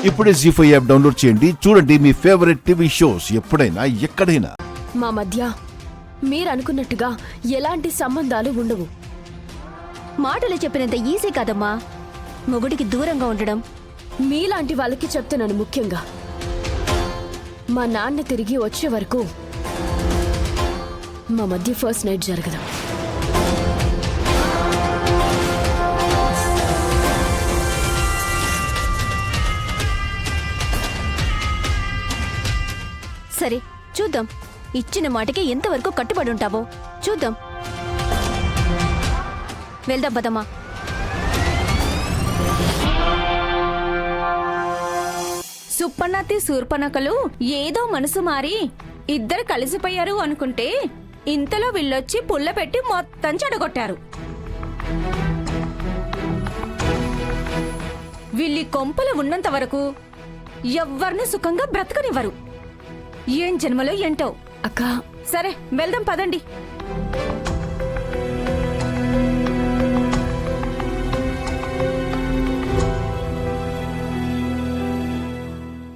ఇప్పుడే జీ5 app download చేయండి. చూడండి మీ ఫేవరెట్ టీవీ షోస్ ఎప్పుడైనా ఎక్కడైనా. మా మధ్య మీరనుకున్నట్టుగా ఎలాంటి సంబంధాలు ఉండవు. మాటలు చెప్పినంత ఈజీ కాదమ్మా మొగుడికి దూరంగా ఉండడం. మీలాంటి వాళ్ళకి చెప్తున్నాను. ముఖ్యంగా మా నాన్న తిరిగి వచ్చే వరకు మా మధ్య ఫస్ట్ నైట్ జరగదు. సరే చూద్దాం, ఇచ్చిన మాటకి ఎంతవరకు కట్టుబడి ఉంటావో చూద్దాం. వెళ్దాం పదమ్మా. సుప్పన్నతి శూర్పణకలు ఏదో మనసు మారి ఇద్దరు కలిసిపోయారు అనుకుంటే ఇంతలో వీళ్ళొచ్చి పుల్ల పెట్టి మొత్తం చెడగొట్టారు. వీళ్ళి కొంపలు ఉన్నంత వరకు ఎవ్వరిని సుఖంగా బ్రతకనివ్వరు. ఏం జన్మలో ఏంటో. అక్క సరే వెళ్దాం పదండి.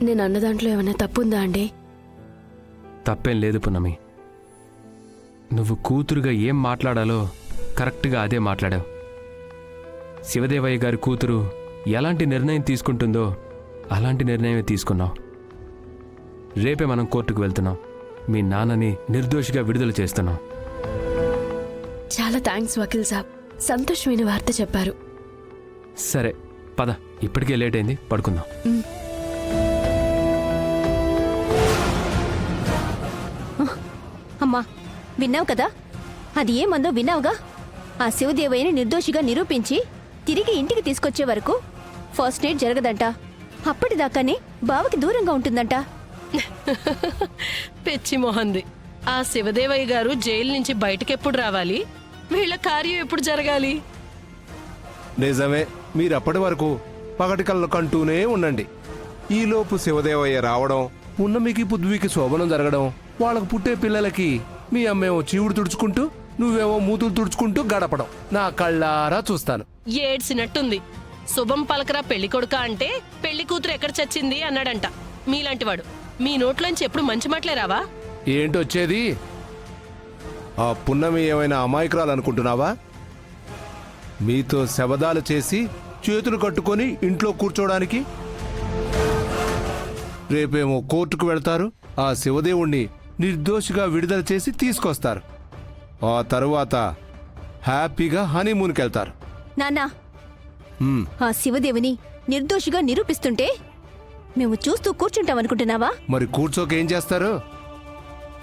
నేను అన్న దాంట్లో ఏమైనా తప్పుందా అండి? తప్పేం లేదు పున్నమి. నువ్వు కూతురుగా ఏం మాట్లాడాలో కరెక్ట్గా అదే మాట్లాడావు. శివదేవయ్య గారి కూతురు ఎలాంటి నిర్ణయం తీసుకుంటుందో అలాంటి నిర్ణయమే తీసుకున్నావు. రేపే మనం కోర్టుకు వెళ్తున్నాం. మీ నాన్నని నిర్దోషిగా విడుదల చేస్తున్నాం. చాలా థ్యాంక్స్ వకీల్ సాబ్, సంతోషమైన వార్త చెప్పారు. సరే పద, ఇప్పటికే లేట్ అయింది, పడుకుందాం. అమ్మా విన్నావు కదా, అది ఏమందో విన్నావుగా. ఆ శివదేవయ్యని నిర్దోషిగా నిరూపించి తిరిగి ఇంటికి తీసుకొచ్చే వరకు ఫస్ట్ నైట్ జరగదంట. అప్పటిదాకానే బావకి దూరంగా ఉంటుందంట. పెచ్చి మొహంది. ఆ శివదేవయ్య గారు జైలు నుంచి బయటకెప్పుడు రావాలి? వీళ్ళ కార్యం ఎప్పుడు జరగాలి? నిజమే. మీరప్పటి వరకు పగటి కళ్ళు కంటూనే ఉండండి. ఈలోపు శివదేవయ్య రావడం, పున్నమికి పుద్వికి శోభనం జరగడం, వాళ్ళకు పుట్టే పిల్లలకి మీ అమ్మేమో చీవుడు తుడుచుకుంటూ నువ్వేమో మూతులు తుడుచుకుంటూ గడపడం నా కళ్ళారా చూస్తాను. ఏడ్సినట్టుంది. శుభం పలకరా పెళ్లి కొడుక అంటే పెళ్లి కూతురు ఎక్కడ చచ్చింది అన్నాడంట. మీలాంటివాడు. మీ నోట్లోంచి ఎప్పుడు మంచి మాటలే రావా? ఏంటొచ్చేది? ఆ పున్నమి ఏమైనా అమాయకురాలు అనుకుంటున్నావా? మీతో శబదాలు చేసి చేతులు కట్టుకొని ఇంట్లో కూర్చోడానికి. రేపేమో కోర్టుకు వెళ్తారు. ఆ శివదేవుణ్ణి నిర్దోషిగా విడుదల చేసి తీసుకొస్తారు. ఆ తరువాత హ్యాపీగా హనీమూన్కి వెళ్తారు. నాన్నా, ఆ శివదేవిని నిర్దోషిగా నిరూపిస్తుంటే మేము చూస్తూ కూర్చుంటామనుకుంటున్నావా? మరి కూర్చోకేం చేస్తారు?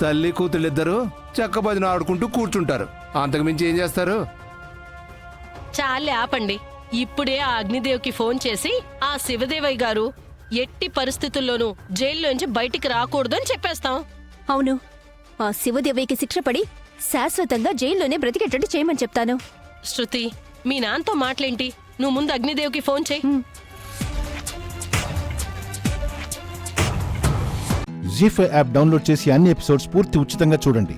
తల్లి కూతుళ్ళిద్దరూ చెక్క భజన ఆడుకుంటూ కూర్చుంటారు. అంతకుమించి ఏం చేస్తారు? చాలే ఆపండి. ఇప్పుడే ఆ అగ్నిదేవ్కి ఫోన్ చేసి ఆ శివదేవయ్య గారు ఎట్టి పరిస్థితుల్లోనూ జైల్లోంచి బయటికి రాకూడదని చెప్పేస్తాం. అవును, ఆ శివదేవయ్యకి శిక్ష పడి శాశ్వతంగా జైల్లోనే బ్రతికేటట్టు చేయమని చెప్తాను. శృతి, మీ నాన్నతో మాటలేంటి? నువ్వు ముందు అగ్నిదేవ్కి ఫోన్ చేయి. జీ5 యాప్ డౌన్లోడ్ చేసి అన్ని ఎపిసోడ్స్ పూర్తి ఉచితంగా చూడండి.